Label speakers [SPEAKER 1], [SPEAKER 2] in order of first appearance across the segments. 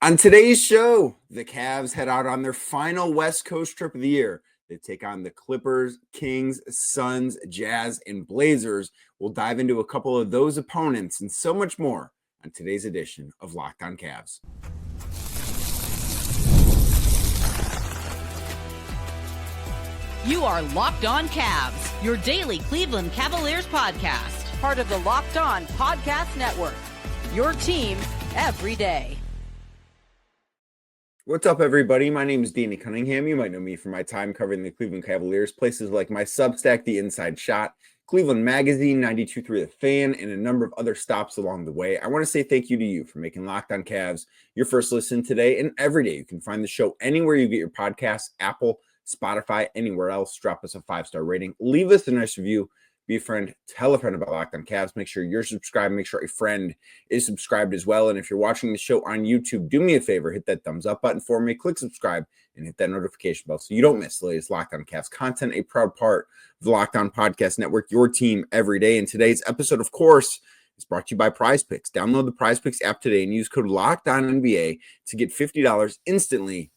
[SPEAKER 1] On today's show, the Cavs head out on their final West Coast trip of the year. They take on the Clippers, Kings, Suns, Jazz, and Blazers. We'll dive into a couple of those opponents and so much more on today's edition of Locked On Cavs.
[SPEAKER 2] You are Locked On Cavs, your daily Cleveland Cavaliers podcast.
[SPEAKER 3] Part of the Locked On Podcast Network, your team every day.
[SPEAKER 1] What's up, everybody? My name is Danny Cunningham. You might know me from my time covering the Cleveland Cavaliers, places like my Substack, The Inside Shot, Cleveland Magazine, 92.3 The Fan, and a number of other stops along the way. I want to say thank you to you for making Locked On Cavs your first listen today and every day. You can find the show anywhere you get your podcasts, Apple, Spotify, anywhere else. Drop us a 5-star rating. Leave us a nice review. Be a friend. Tell a friend about Locked On Cavs. Make sure you're subscribed. Make sure a friend is subscribed as well. And if you're watching the show on YouTube, do me a favor. Hit that thumbs up button for me. Click subscribe and hit that notification bell so you don't miss the latest Locked On Cavs content. A proud part of the Locked On Podcast Network, your team every day. And today's episode, of course, is brought to you by PrizePicks. Download the PrizePicks app today and use code LOCKEDONNBA to get $50 instantly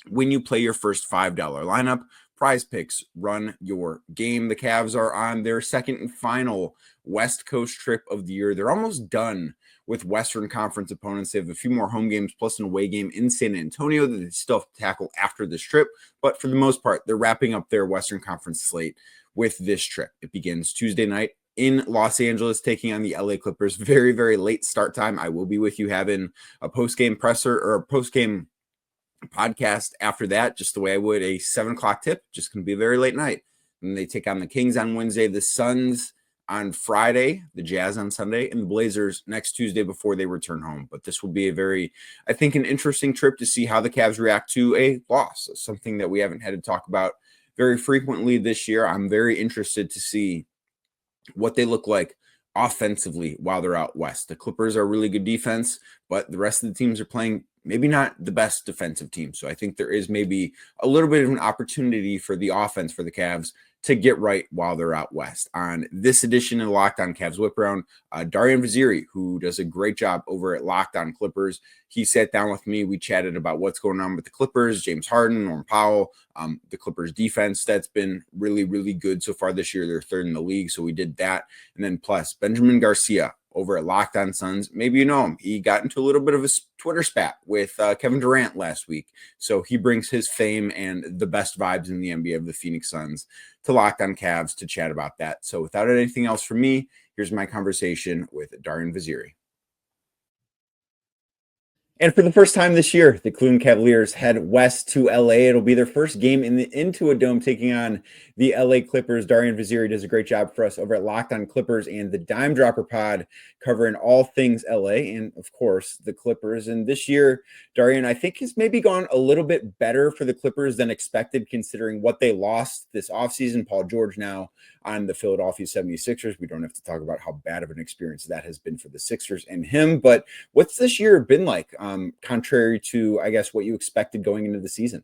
[SPEAKER 1] when you play your first $5 lineup. PrizePicks, run your game. The Cavs are on their second and final West Coast trip of the year. They're almost done with Western Conference opponents. They have a few more home games plus an away game in San Antonio that they still have to tackle after this trip. But for the most part, they're wrapping up their Western Conference slate with this trip. It begins Tuesday night in Los Angeles, taking on the LA Clippers. Very, very late start time. I will be with you having a post-game presser or a post-game podcast after that, just the way I would a 7:00 tip. Just going to be a very late night. And they take on the Kings on Wednesday, the Suns on Friday, the Jazz on Sunday, and the Blazers next Tuesday before they return home. But this will be a very, I think, an interesting trip to see how the Cavs react to a loss, something that we haven't had to talk about very frequently this year. I'm very interested to see what they look like offensively while they're out west. The Clippers are a really good defense, but the rest of the teams are playing maybe not the best defensive team. So I think there is maybe a little bit of an opportunity for the offense for the Cavs to get right while they're out west. On this edition of Locked On Cavs Whip Around, Darian Vaziri, who does a great job over at Locked On Clippers, he sat down with me. We chatted about what's going on with the Clippers, James Harden, Norman Powell, the Clippers defense that's been really, really good so far this year. They're third in the league, so we did that. And then plus Benjamin Garcia over at Locked On Suns. Maybe you know him. He got into a little bit of a Twitter spat with Kevin Durant last week. So he brings his fame and the best vibes in the NBA of the Phoenix Suns to Locked On Cavs to chat about that. So without anything else from me, here's my conversation with Darian Vaziri. And for the first time this year, the Cleveland Cavaliers head west to LA. It'll be their first game into a dome, taking on the LA Clippers. Darian Vaziri does a great job for us over at Locked On Clippers and the Dime Dropper Pod, covering all things LA and, of course, the Clippers. And this year, Darian, I think has maybe gone a little bit better for the Clippers than expected, considering what they lost this offseason. Paul George now on the Philadelphia 76ers. We don't have to talk about how bad of an experience that has been for the Sixers and him. But what's this year been like, contrary to, I guess, what you expected going into the season?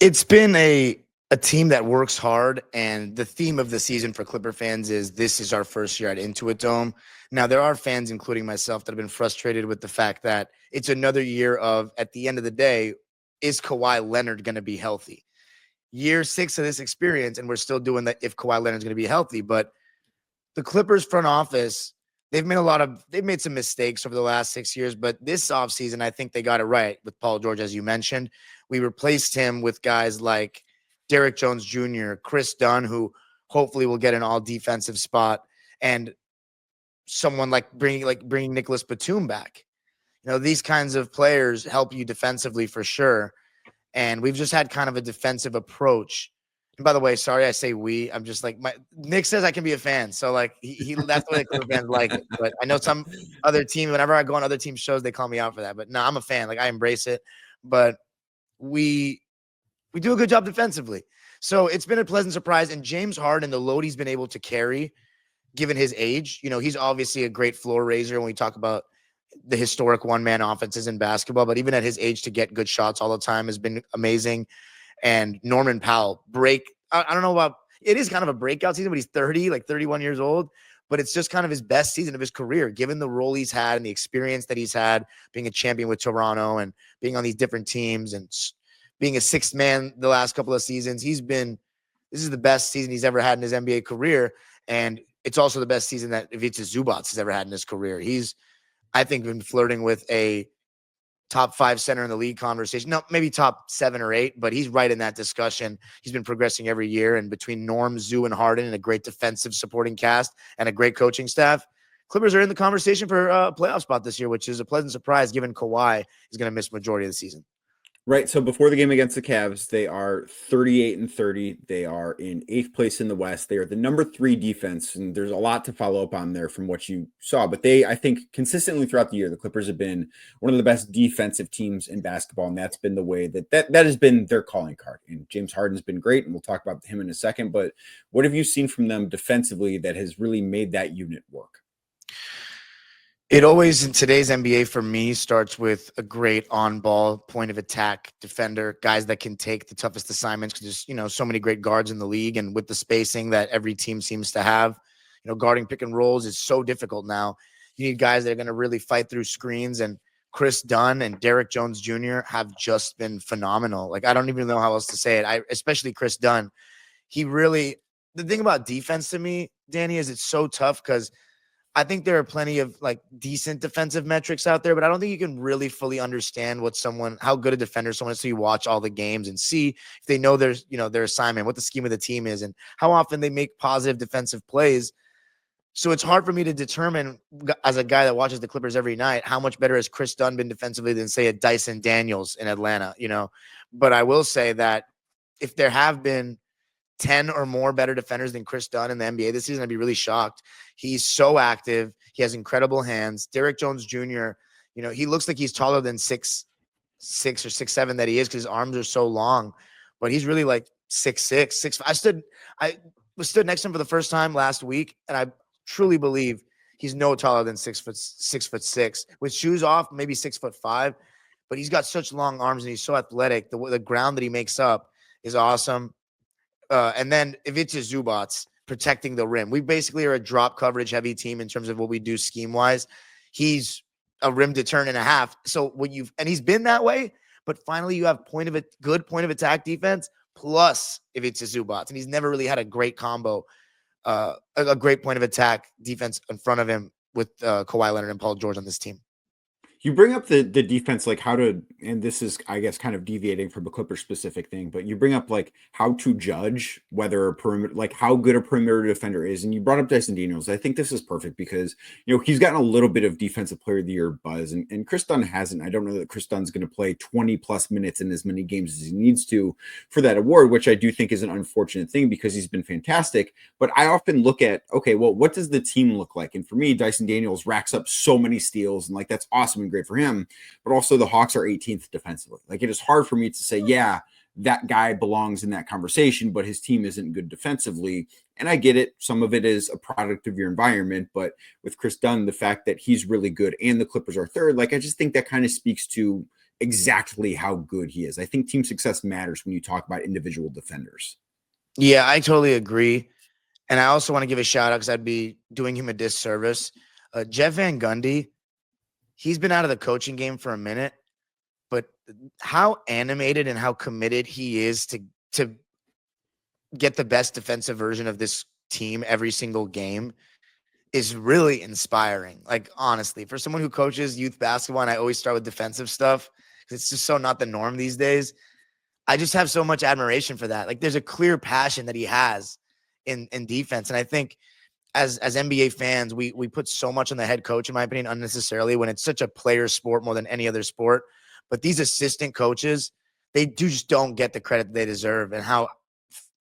[SPEAKER 4] It's been a team that works hard, and the theme of the season for Clipper fans is this is our first year at Intuit Dome. Now, there are fans, including myself, that have been frustrated with the fact that it's another year of, at the end of the day, is Kawhi Leonard going to be healthy? Year 6 of this experience, and we're still doing that if Kawhi Leonard's going to be healthy. But the Clippers front office, they've made some mistakes over the last 6 years, but this offseason, I think they got it right with Paul George, as you mentioned. We replaced him with guys like Derrick Jones Jr., Chris Dunn, who hopefully will get an all-defensive spot, and someone like bringing Nicholas Batum back. You know, these kinds of players help you defensively for sure. And we've just had kind of a defensive approach. And by the way, sorry I say we. I'm just like Nick says I can be a fan, so like he that's the way the Clipper fans like it. But I know some other team. Whenever I go on other team shows, they call me out for that. But no, I'm a fan. Like I embrace it. But we do a good job defensively. So it's been a pleasant surprise. And James Harden, the load he's been able to carry, given his age, you know, he's obviously a great floor raiser when we talk about the historic one-man offenses in basketball. But even at his age, to get good shots all the time has been amazing. And Norman Powell, I don't know about, it is kind of a breakout season, but he's 30, like 31 years old. but it's just kind of his best season of his career, given the role he's had and the experience that he's had being a champion with Toronto and being on these different teams and being a sixth man the last couple of seasons. This is the best season he's ever had in his NBA career. And it's also the best season that Ivica Zubac has ever had in his career. He's, I think, been flirting with a top 5 center in the league conversation. No, maybe top 7 or 8, but he's right in that discussion. He's been progressing every year. And between Norm, Zoo, and Harden and a great defensive supporting cast and a great coaching staff, Clippers are in the conversation for a playoff spot this year, which is a pleasant surprise given Kawhi is going to miss majority of the season.
[SPEAKER 1] Right. So before the game against the Cavs, they are 38-30. They are in 8th place in the West. They are the number 3 defense. And there's a lot to follow up on there from what you saw. But I think consistently throughout the year, the Clippers have been one of the best defensive teams in basketball. And that's been the way that has been their calling card. And James Harden's been great. And we'll talk about him in a second. But what have you seen from them defensively that has really made that unit work?
[SPEAKER 4] It always, in today's NBA, for me, starts with a great on-ball point of attack defender, guys that can take the toughest assignments because there's, so many great guards in the league. And with the spacing that every team seems to have, guarding pick and rolls is so difficult now. You need guys that are going to really fight through screens. And Chris Dunn and Derrick Jones Jr. have just been phenomenal. Like, I don't even know how else to say it. Especially Chris Dunn. The thing about defense to me, Danny, is it's so tough because I think there are plenty of decent defensive metrics out there, but I don't think you can really fully understand how good a defender someone is. So you watch all the games and see if they know their assignment, what the scheme of the team is, and how often they make positive defensive plays. So it's hard for me to determine, as a guy that watches the Clippers every night, how much better has Chris Dunn been defensively than, say, a Dyson Daniels in Atlanta, But I will say that if there have been 10 or more better defenders than Chris Dunn in the NBA this season, I'd be really shocked. He's so active. He has incredible hands. Derrick Jones Jr., he looks like he's taller than 6'6" or 6'7" that he is because his arms are so long, but he's really like 6'6", 6'5". I stood next to him for the first time last week, and I truly believe he's no taller than 6'6". With shoes off, maybe 6'5", but he's got such long arms and he's so athletic. The ground that he makes up is awesome. And then Ivica Zubac protecting the rim. We basically are a drop coverage heavy team in terms of what we do scheme wise. He's a rim to turn and a half. So and he's been that way, but finally you have good point of attack defense plus Ivica Zubac. And he's never really had a great combo, a great point of attack defense in front of him with Kawhi Leonard and Paul George on this team.
[SPEAKER 1] You bring up the defense, and this is, I guess, kind of deviating from a Clipper specific thing, but you bring up how to judge whether a perimeter, how good a perimeter defender is. And you brought up Dyson Daniels. I think this is perfect because, he's gotten a little bit of defensive player of the year buzz and Chris Dunn hasn't. I don't know that Chris Dunn's going to play 20 plus minutes in as many games as he needs to for that award, which I do think is an unfortunate thing because he's been fantastic. But I often look at, okay, well, what does the team look like? And for me, Dyson Daniels racks up so many steals and that's awesome and great for him, but also the Hawks are 18th defensively. It is hard for me to say, yeah, that guy belongs in that conversation, but his team isn't good defensively. And I get it. Some of it is a product of your environment, but with Chris Dunn, the fact that he's really good and the Clippers are third, I just think that kind of speaks to exactly how good he is. I think team success matters when you talk about individual defenders.
[SPEAKER 4] Yeah, I totally agree. And I also want to give a shout out because I'd be doing him a disservice. Jeff Van Gundy, he's been out of the coaching game for a minute, but how animated and how committed he is to get the best defensive version of this team every single game is really inspiring. Honestly, for someone who coaches youth basketball, and I always start with defensive stuff because it's just so not the norm these days. I just have so much admiration for that. There's a clear passion that he has in defense. And I think as NBA fans, we put so much on the head coach, in my opinion, unnecessarily when it's such a player sport more than any other sport. But these assistant coaches, they just don't get the credit they deserve and how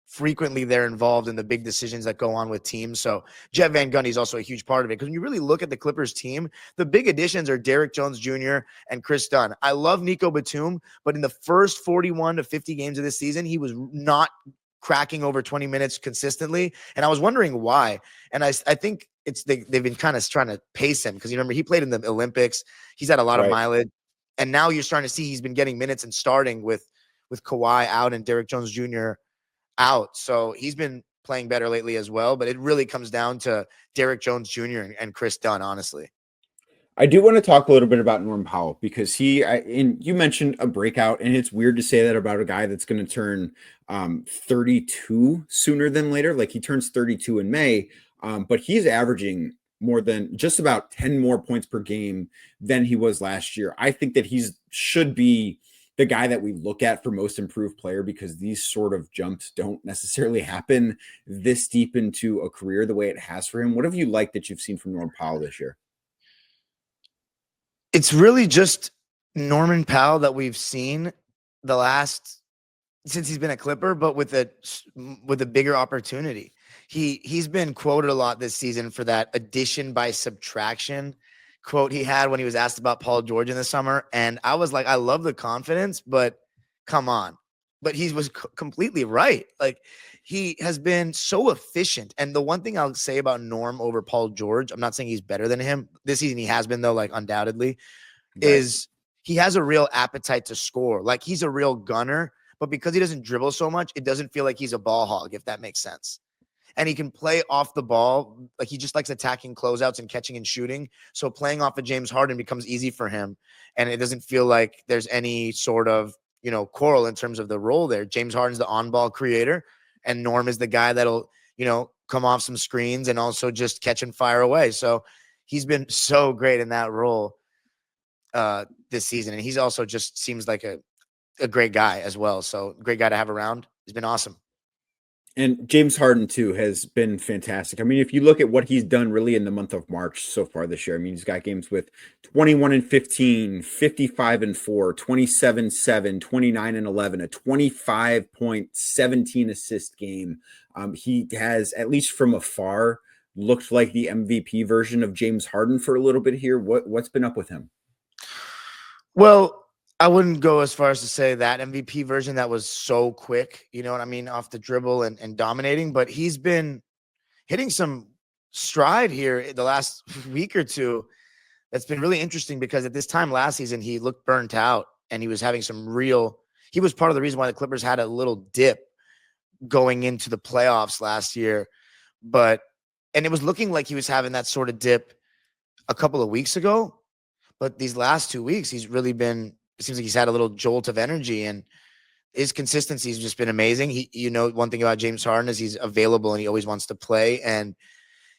[SPEAKER 4] frequently they're involved in the big decisions that go on with teams. So Jeff Van Gundy is also a huge part of it because when you really look at the Clippers team, the big additions are Derrick Jones Jr. and Chris Dunn. I love Nico Batum, but in the first 41 to 50 games of this season, he was not cracking over 20 minutes consistently. And I was wondering why. And I think they've been kind of trying to pace him because you remember he played in the Olympics. He's had a lot of mileage. And now you're starting to see he's been getting minutes and starting with Kawhi out and Derrick Jones Jr. out. So he's been playing better lately as well, but it really comes down to Derrick Jones Jr. and Chris Dunn, honestly.
[SPEAKER 1] I do want to talk a little bit about Norman Powell because and you mentioned a breakout, and it's weird to say that about a guy that's going to turn 32 sooner than later. Like he turns 32 in May, but he's averaging more than just about 10 more points per game than he was last year. I think that should be the guy that we look at for most improved player because these sort of jumps don't necessarily happen this deep into a career the way it has for him. What have you liked that you've seen from Norman Powell this year?
[SPEAKER 4] It's really just Norman Powell that we've seen since he's been a Clipper, but with a bigger opportunity. He's been quoted a lot this season for that addition by subtraction quote he had when he was asked about Paul George in the summer. And I was like, I love the confidence, but come on. But he was completely right. Like he has been so efficient. And the one thing I'll say about Norm over Paul George, I'm not saying he's better than him this season. He has been though, like undoubtedly, is he has a real appetite to score. Like he's a real gunner, but because he doesn't dribble so much, it doesn't feel like he's a ball hog, if that makes sense. And he can play off the ball. Like he just likes attacking closeouts and catching and shooting. So playing off of James Harden becomes easy for him. And it doesn't feel like there's any sort of, quarrel in terms of the role there. James Harden's the on-ball creator, and Norm is the guy that'll, come off some screens and also just catch and fire away. So he's been so great in that role this season. And he's also just seems like a great guy as well. So great guy to have around. He's been awesome.
[SPEAKER 1] And James Harden, too, has been fantastic. I mean, if you look at what he's done really in the month of March so far this year, I mean, he's got games with 21-15, 55-4, 27-7, 29-11, a 25.17 assist game. He has, at least from afar, looked like the MVP version of James Harden for a little bit here. What's been up with him?
[SPEAKER 4] Well, I wouldn't go as far as to say that MVP version that was so quick, you know what I mean, off the dribble and dominating, but he's been hitting some stride here the last week or two. That's been really interesting because at this time last season, he looked burnt out and he was having he was part of the reason why the Clippers had a little dip going into the playoffs last year. And it was looking like he was having that sort of dip a couple of weeks ago, but these last 2 weeks, he's really been, it seems like he's had a little jolt of energy, and his consistency has just been amazing. One thing about James Harden is he's available and he always wants to play, and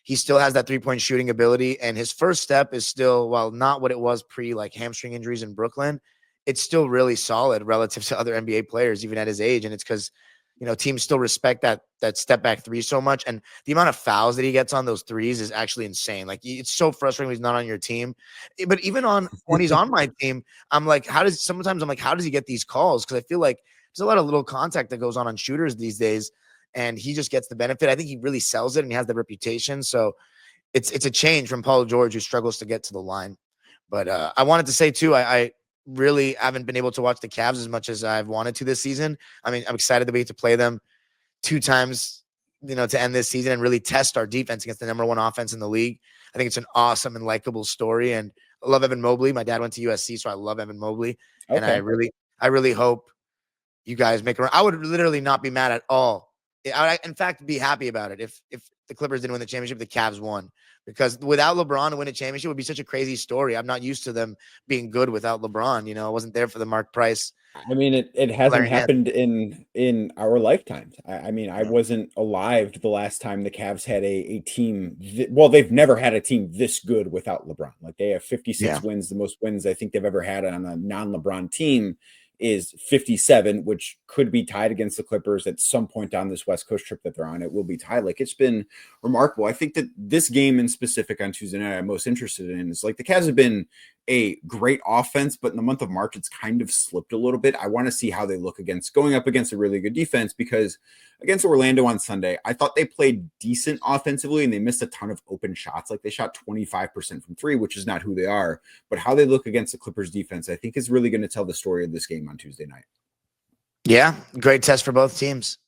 [SPEAKER 4] he still has that 3-point shooting ability. And his first step is still, while not what it was pre like hamstring injuries in Brooklyn, it's still really solid relative to other NBA players, even at his age. And it's because, teams still respect that step back three so much. And the amount of fouls that he gets on those threes is actually insane. Like it's so frustrating when he's not on your team. But even when he's on my team, I'm like, how does he get these calls? Because I feel like there's a lot of little contact that goes on shooters these days, and he just gets the benefit. I think he really sells it and he has the reputation. So it's a change from Paul George, who struggles to get to the line. But I wanted to say too, I really haven't been able to watch the Cavs as much as I've wanted to this season. I mean, I'm excited to be able to play them 2 times, to end this season and really test our defense against the number 1 offense in the league. I think it's an awesome and likable story. And I love Evan Mobley. My dad went to USC, so I love Evan Mobley. Okay. And I really hope you guys make it. I would literally not be mad at all. I would, in fact, be happy about it if the Clippers didn't win the championship, the Cavs won. Because without LeBron to win a championship would be such a crazy story. I'm not used to them being good without LeBron. I wasn't there for the Mark Price.
[SPEAKER 1] I mean, it hasn't happened in our lifetimes. I wasn't alive the last time the Cavs had a team. They've never had a team this good without LeBron. Like they have 56 wins, the most wins I think they've ever had on a non-LeBron team is 57, which could be tied against the Clippers at some point down this West Coast trip that they're on. It will be tied. Like it's been remarkable. I think that this game in specific on Tuesday night I'm most interested in is like the Cavs have been a great offense, but in the month of March, it's kind of slipped a little bit. I want to see how they look going up against a really good defense, because against Orlando on Sunday, I thought they played decent offensively and they missed a ton of open shots. Like they shot 25% from 3, which is not who they are, but how they look against the Clippers defense, I think is really going to tell the story of this game on Tuesday night.
[SPEAKER 4] Yeah. Great test for both teams.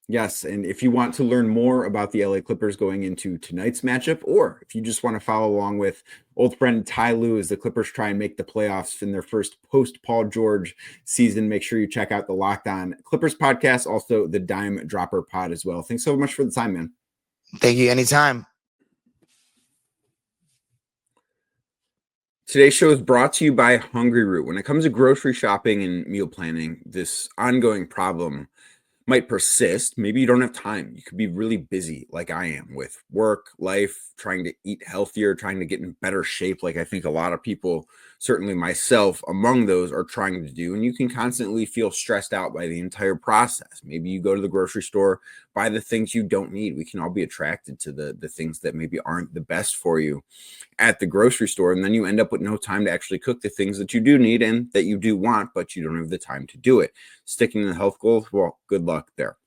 [SPEAKER 1] Yes, and if you want to learn more about the LA Clippers going into tonight's matchup, or if you just want to follow along with old friend Ty Lue as the Clippers try and make the playoffs in their first post Paul George season, make sure you check out the Locked On Clippers podcast, also the Dime Dropper pod as well. Thanks so much for the time, man.
[SPEAKER 4] Thank you. Anytime.
[SPEAKER 1] Today's show is brought to you by Hungry Root. When it comes to grocery shopping and meal planning, this ongoing problem might persist. Maybe you don't have time. You could be really busy like I am with work, life, trying to eat healthier, trying to get in better shape. Like I think a lot of people, certainly myself among those, are trying to do. And you can constantly feel stressed out by the entire process. Maybe you go to the grocery store, buy the things you don't need. We can all be attracted to the things that maybe aren't the best for you at the grocery store. And then you end up with no time to actually cook the things that you do need and that you do want, but you don't have the time to do it. Sticking to the health goals, well, good luck there.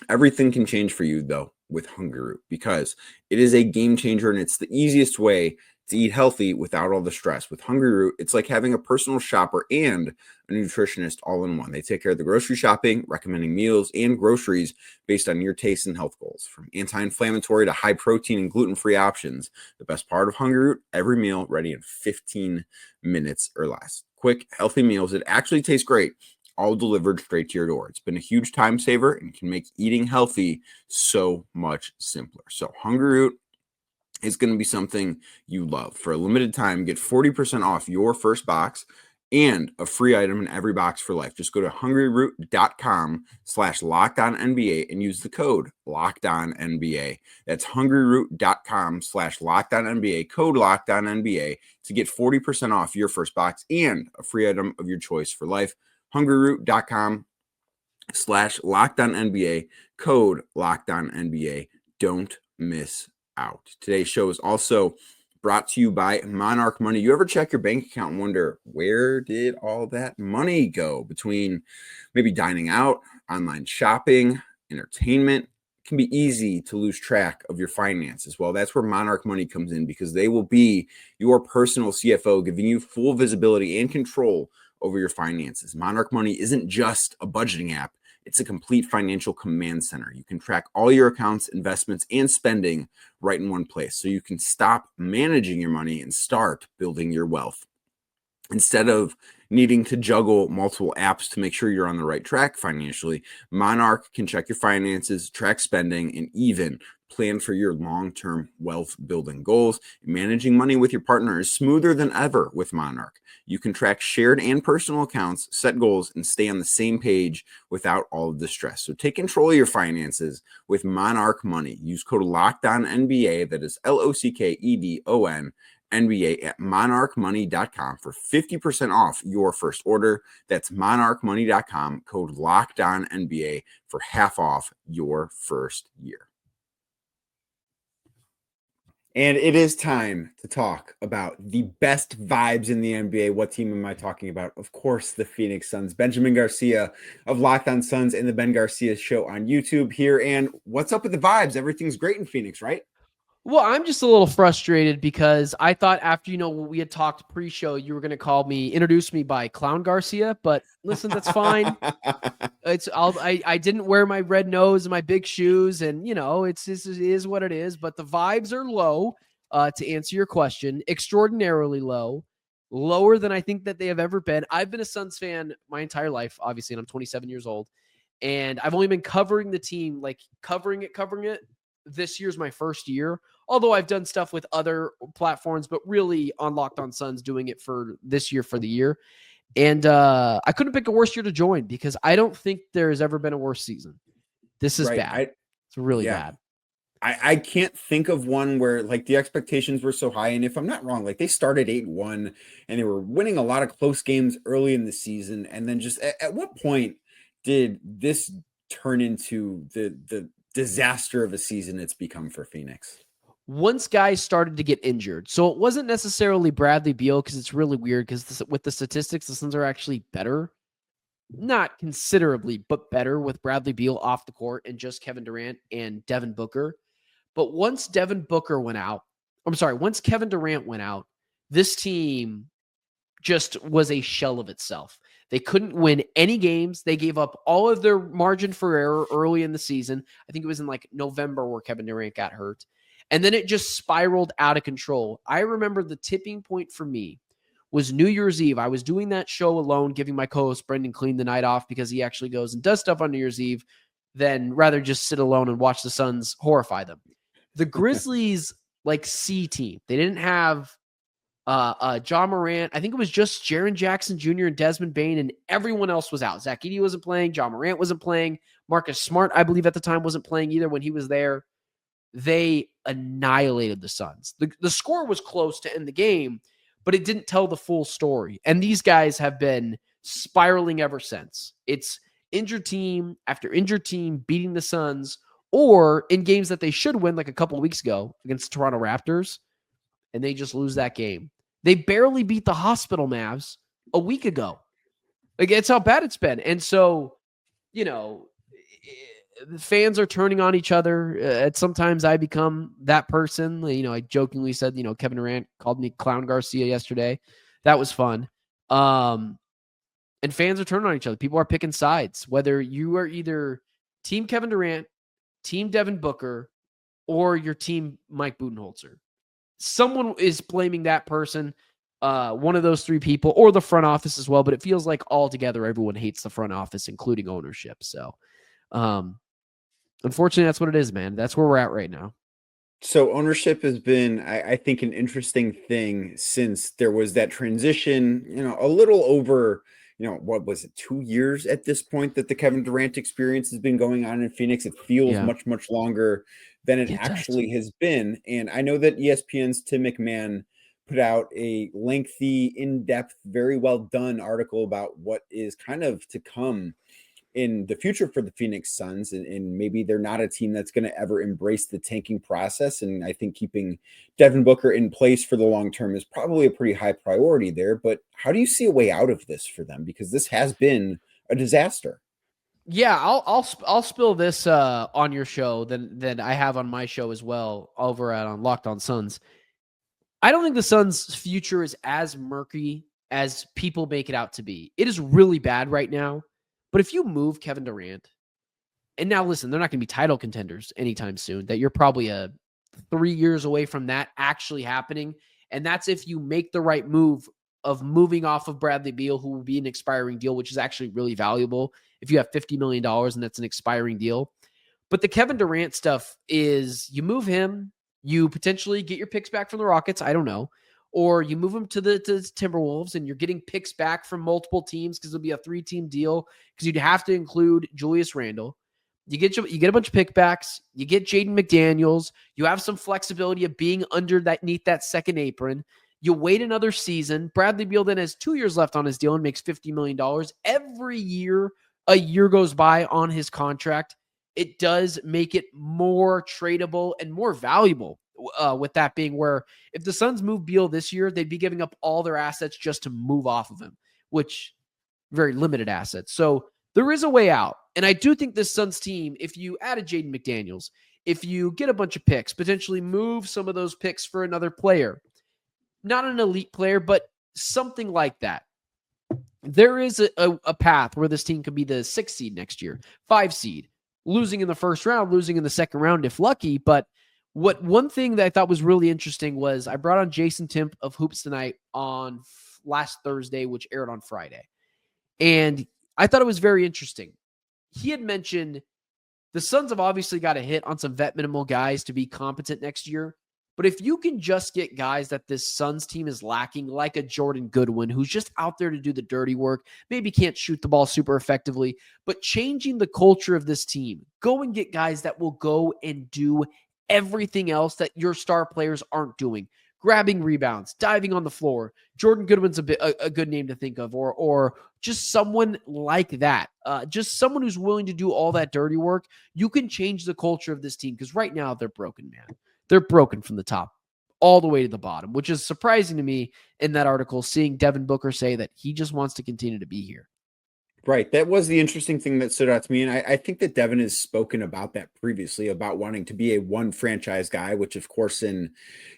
[SPEAKER 1] Everything can change for you, though, with Hungry Root, because it is a game changer and it's the easiest way to eat healthy without all the stress. With Hungry Root, it's like having a personal shopper and a nutritionist all in one. They take care of the grocery shopping, recommending meals and groceries based on your tastes and health goals. From anti-inflammatory to high protein and gluten-free options, the best part of Hungry Root, every meal ready in 15 minutes or less. Quick, healthy meals that actually taste great, all delivered straight to your door. It's been a huge time saver and can make eating healthy so much simpler. So Hungry Root is going to be something you love. For a limited time, get 40% off your first box and a free item in every box for life. Just go to hungryroot.com/LockedOnNBA and use the code LockedOnNBA. That's hungryroot.com/LockedOnNBA, code LockedOnNBA, to get 40% off your first box and a free item of your choice for life. hungryroot.com/LockedOnNBA, code LockedOnNBA. Don't miss out. Today's show is also brought to you by Monarch Money. You ever check your bank account and wonder, where did all that money go? Between maybe dining out, online shopping, entertainment, it can be easy to lose track of your finances. Well, that's where Monarch Money comes in, because they will be your personal CFO, giving you full visibility and control over your finances. Monarch Money isn't just a budgeting app. It's a complete financial command center. You can track all your accounts, investments, and spending right in one place, so you can stop managing your money and start building your wealth. Instead of needing to juggle multiple apps to make sure you're on the right track financially, Monarch can check your finances, track spending, and even plan for your long-term wealth building goals. Managing money with your partner is smoother than ever with Monarch. You can track shared and personal accounts, set goals, and stay on the same page without all of the stress. So take control of your finances with Monarch Money. Use code LOCKEDONNBA, that is LOCKEDON NBA, at monarchmoney.com for 50% off your first order. That's monarchmoney.com, code LOCKEDONNBA for half off your first year. And it is time to talk about the best vibes in the NBA. What team am I talking about? Of course, the Phoenix Suns. Benjamin Garcia of Locked On Suns and the Ben Garcia Show on YouTube here. And what's up with the vibes? Everything's great in Phoenix, right?
[SPEAKER 5] Well, I'm just a little frustrated because I thought after, we had talked pre-show, you were going to introduce me by Clown Garcia, but listen, that's fine. I didn't wear my red nose and my big shoes, and it is what it is, but the vibes are low, to answer your question, extraordinarily low, lower than I think that they have ever been. I've been a Suns fan my entire life, obviously, and I'm 27 years old, and I've only been covering the team, like covering it. This year's my first year, although I've done stuff with other platforms, but really on Locked On Suns, doing it for this year, for the year. And I couldn't pick a worse year to join, because I don't think there has ever been a worse season. This is bad. It's really bad.
[SPEAKER 1] I can't think of one where like the expectations were so high. And if I'm not wrong, like they started 8-1 and they were winning a lot of close games early in the season. And then just at what point did this turn into the disaster of a season it's become for Phoenix?
[SPEAKER 5] Once guys started to get injured. So it wasn't necessarily Bradley Beal, because it's really weird, because with the statistics, the Suns are actually better. Not considerably, but better with Bradley Beal off the court and just Kevin Durant and Devin Booker. But once Kevin Durant went out, this team just was a shell of itself. They couldn't win any games. They gave up all of their margin for error early in the season. I think it was in like November where Kevin Durant got hurt. And then it just spiraled out of control. I remember the tipping point for me was New Year's Eve. I was doing that show alone, giving my co-host Brendan Clean the night off because he actually goes and does stuff on New Year's Eve than rather just sit alone and watch the Suns horrify them. The Grizzlies, like C team, they didn't have John Morant. I think it was just Jaren Jackson Jr. and Desmond Bane, and everyone else was out. Zach Edey wasn't playing. John Morant wasn't playing. Marcus Smart, I believe at the time, wasn't playing either when he was there. They annihilated the Suns. The score was close to end the game, but it didn't tell the full story. And these guys have been spiraling ever since. It's injured team after injured team beating the Suns, or in games that they should win, like a couple of weeks ago against Toronto Raptors, and they just lose that game. They barely beat the hospital Mavs a week ago. Like, it's how bad it's been. And so, you know, the fans are turning on each other. Sometimes I become that person. You know, I jokingly said, you know, Kevin Durant called me Clown Garcia yesterday. That was fun. And fans are turning on each other. People are picking sides, whether you are either team Kevin Durant, team Devin Booker, or your team Mike Budenholzer. Someone is blaming that person, one of those three people, or the front office as well. But it feels like altogether everyone hates the front office, including ownership. So, unfortunately, that's what it is, man. That's where we're at right now.
[SPEAKER 1] So ownership has been, I think, an interesting thing since there was that transition, you know, a little over, you know, what was it, 2 years at this point that the Kevin Durant experience has been going on in Phoenix. It feels much, much longer than it actually has been. And I know that ESPN's Tim McMahon put out a lengthy, in-depth, very well done article about what is kind of to come in the future for the Phoenix Suns. And maybe they're not a team that's going to ever embrace the tanking process. And I think keeping Devin Booker in place for the long term is probably a pretty high priority there. But how do you see a way out of this for them? Because this has been a disaster.
[SPEAKER 5] Yeah, I'll spill this on your show than I have on my show as well over on Locked On Suns. I don't think the Suns' future is as murky as people make it out to be. It is really bad right now. But if you move Kevin Durant, and now listen, they're not going to be title contenders anytime soon, that you're probably 3 years away from that actually happening. And that's if you make the right move of moving off of Bradley Beal, who will be an expiring deal, which is actually really valuable if you have $50 million and that's an expiring deal. But the Kevin Durant stuff is you move him, you potentially get your picks back from the Rockets. I don't know. Or you move him to the Timberwolves and you're getting picks back from multiple teams because it'll be a 3-team deal because you'd have to include Julius Randle. You get a bunch of pickbacks. You get Jaden McDaniels. You have some flexibility of being underneath that second apron. You wait another season. Bradley Beal then has 2 years left on his deal and makes $50 million. Every year, a year goes by on his contract. It does make it more tradable and more valuable. With that being where if the Suns move Beal this year, they'd be giving up all their assets just to move off of him, which very limited assets. So there is a way out. And I do think this Suns team, if you added Jaden McDaniels, if you get a bunch of picks, potentially move some of those picks for another player, not an elite player, but something like that. There is a path where this team could be the 6 seed next year, 5 seed, losing in the first round, losing in the second round if lucky. But one thing that I thought was really interesting was I brought on Jason Timp of Hoops Tonight on last Thursday, which aired on Friday. And I thought it was very interesting. He had mentioned the Suns have obviously got to hit on some vet minimal guys to be competent next year. But if you can just get guys that this Suns team is lacking, like a Jordan Goodwin, who's just out there to do the dirty work, maybe can't shoot the ball super effectively, but changing the culture of this team, go and get guys that will go and do everything else that your star players aren't doing. Grabbing rebounds, diving on the floor. Jordan Goodwin's a good name to think of, or just someone like that. Just someone who's willing to do all that dirty work. You can change the culture of this team because right now they're broken, man. They're broken from the top all the way to the bottom, which is surprising to me in that article, seeing Devin Booker say that he just wants to continue to be here.
[SPEAKER 1] Right. That was the interesting thing that stood out to me. And I think that Devin has spoken about that previously, about wanting to be a one franchise guy, which of course in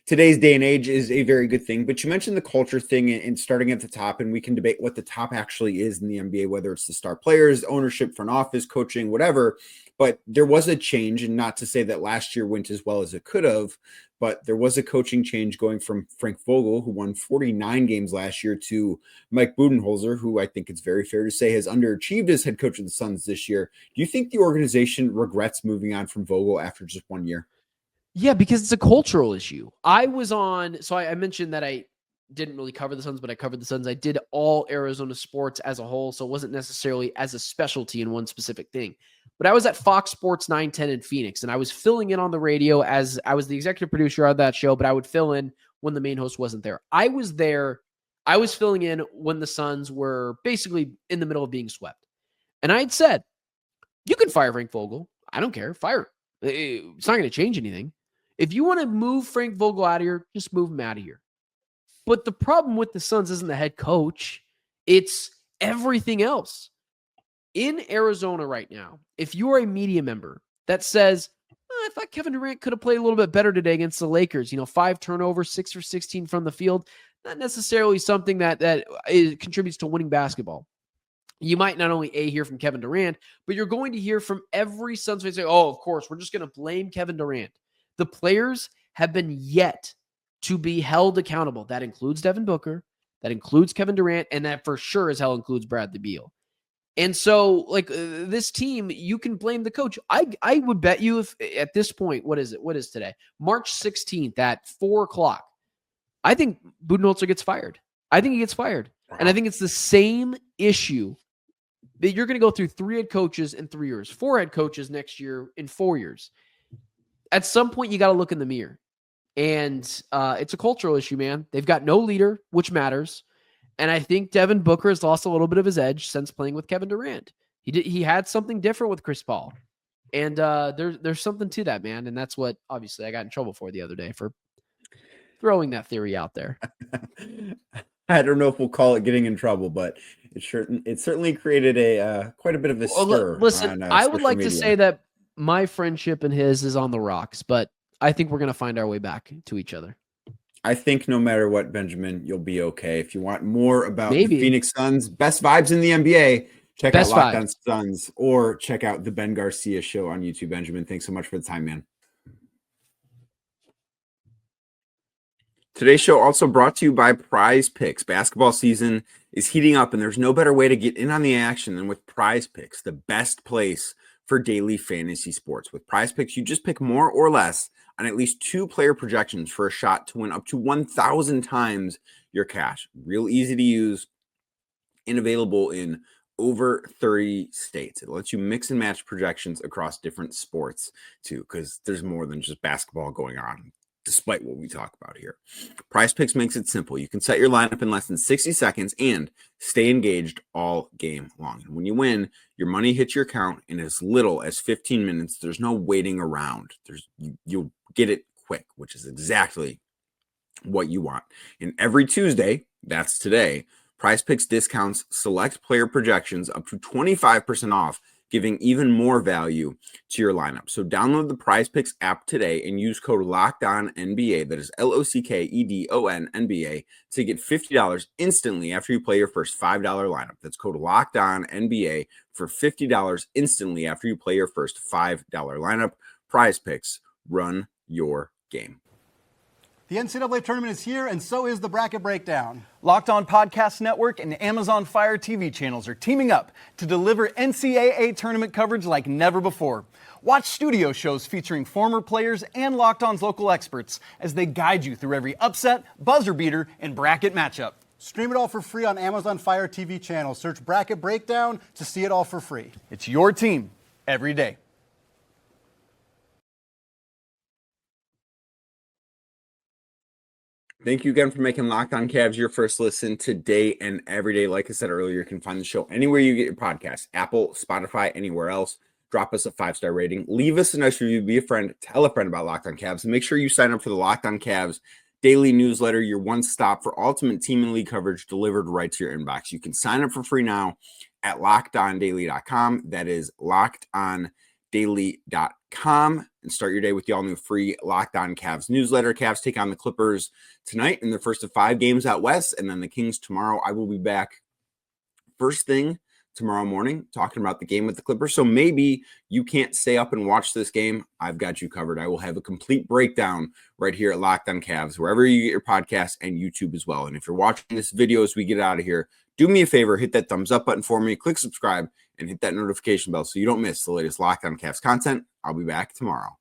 [SPEAKER 1] today's day and age is a very good thing. But you mentioned the culture thing and starting at the top, and we can debate what the top actually is in the NBA, whether it's the star players, ownership, front office, coaching, whatever. But there was a change, and not to say that last year went as well as it could have, but there was a coaching change going from Frank Vogel, who won 49 games last year, to Mike Budenholzer, who I think it's very fair to say has underachieved as head coach of the Suns this year. Do you think the organization regrets moving on from Vogel after just 1 year?
[SPEAKER 5] Yeah, because it's a cultural issue. I mentioned that I didn't really cover the Suns, but I covered the Suns. I did all Arizona sports as a whole, so it wasn't necessarily as a specialty in one specific thing. But I was at Fox Sports 910 in Phoenix, and I was filling in on the radio as I was the executive producer of that show, but I would fill in when the main host wasn't there. I was there. I was filling in when the Suns were basically in the middle of being swept. And I had said, you can fire Frank Vogel. I don't care. Fire him. It's not going to change anything. If you want to move Frank Vogel out of here, just move him out of here. But the problem with the Suns isn't the head coach. It's everything else. In Arizona right now, if you are a media member that says, I thought Kevin Durant could have played a little bit better today against the Lakers, 5 turnovers, 6 for 16 from the field, not necessarily something that contributes to winning basketball. You might not only hear from Kevin Durant, but you're going to hear from every Suns fan say, oh, of course, we're just going to blame Kevin Durant. The players have been yet to be held accountable. That includes Devin Booker, that includes Kevin Durant, and that for sure as hell includes Bradley Beal. And so, this team, you can blame the coach. I would bet you if at this point, what is it? What is today? March 16th at 4:00. I think Budenholzer gets fired. I think he gets fired. Wow. And I think it's the same issue that you're going to go through 3 head coaches in 3 years, 4 head coaches next year in 4 years. At some point, you got to look in the mirror. And it's a cultural issue, man. They've got no leader, which matters. And I think Devin Booker has lost a little bit of his edge since playing with Kevin Durant. He had something different with Chris Paul. And there's something to that, man. And that's what, obviously, I got in trouble for the other day for throwing that theory out there.
[SPEAKER 1] I don't know if we'll call it getting in trouble, but it certainly created quite a bit of a stir.
[SPEAKER 5] Listen, I would like to say that my friendship and his is on the rocks, but I think we're going to find our way back to each other.
[SPEAKER 1] I think no matter what, Benjamin, you'll be okay. If you want more about the Phoenix Suns, best vibes in the NBA, check out Locked On Suns or check out the Ben Garcia show on YouTube. Benjamin, thanks so much for the time, man. Today's show also brought to you by PrizePicks. Basketball season is heating up, and there's no better way to get in on the action than with PrizePicks, the best place for daily fantasy sports. With PrizePicks, you just pick more or less on at least 2 player projections for a shot to win up to 1,000 times your cash. Real easy to use and available in over 30 states. It lets you mix and match projections across different sports too, because there's more than just basketball going on, despite what we talk about here. PrizePicks makes it simple. You can set your lineup in less than 60 seconds and stay engaged all game long. And when you win, your money hits your account in as little as 15 minutes. There's no waiting around. You'll get it quick, which is exactly what you want. And every Tuesday, that's today, PrizePicks discounts select player projections up to 25% off, giving even more value to your lineup. So download the PrizePicks app today and use code LOCKEDONNBA, that is LOCKEDON NBA, to get $50 instantly after you play your first $5 lineup. That's code LOCKEDONNBA for $50 instantly after you play your first $5 lineup. PrizePicks, run your game.
[SPEAKER 6] The NCAA tournament is here, and so is the Bracket Breakdown.
[SPEAKER 7] Locked On Podcast Network and Amazon Fire TV channels are teaming up to deliver NCAA tournament coverage like never before. Watch studio shows featuring former players and Locked On's local experts as they guide you through every upset, buzzer beater, and bracket matchup.
[SPEAKER 6] Stream it all for free on Amazon Fire TV channel. Search Bracket Breakdown to see it all for free.
[SPEAKER 7] It's your team every day.
[SPEAKER 1] Thank you again for making Locked On Cavs your first listen today and every day. Like I said earlier, you can find the show anywhere you get your podcast, Apple, Spotify, anywhere else. Drop us a 5-star rating. Leave us a nice review. Be a friend. Tell a friend about Locked On Cavs. And make sure you sign up for the Locked On Cavs daily newsletter, your one stop for ultimate team and league coverage delivered right to your inbox. You can sign up for free now at lockedondaily.com. That is lockedondaily.com. And start your day with the all-new free Locked On Cavs newsletter. Cavs take on the Clippers tonight in their first of 5 games out west, and then the Kings tomorrow. I will be back first thing tomorrow morning talking about the game with the Clippers. So maybe you can't stay up and watch this game. I've got you covered. I will have a complete breakdown right here at Locked On Cavs, wherever you get your podcast, and YouTube as well. And if you're watching this video as we get out of here, do me a favor, hit that thumbs up button for me, click subscribe, and hit that notification bell so you don't miss the latest Locked On Cavs content. I'll be back tomorrow.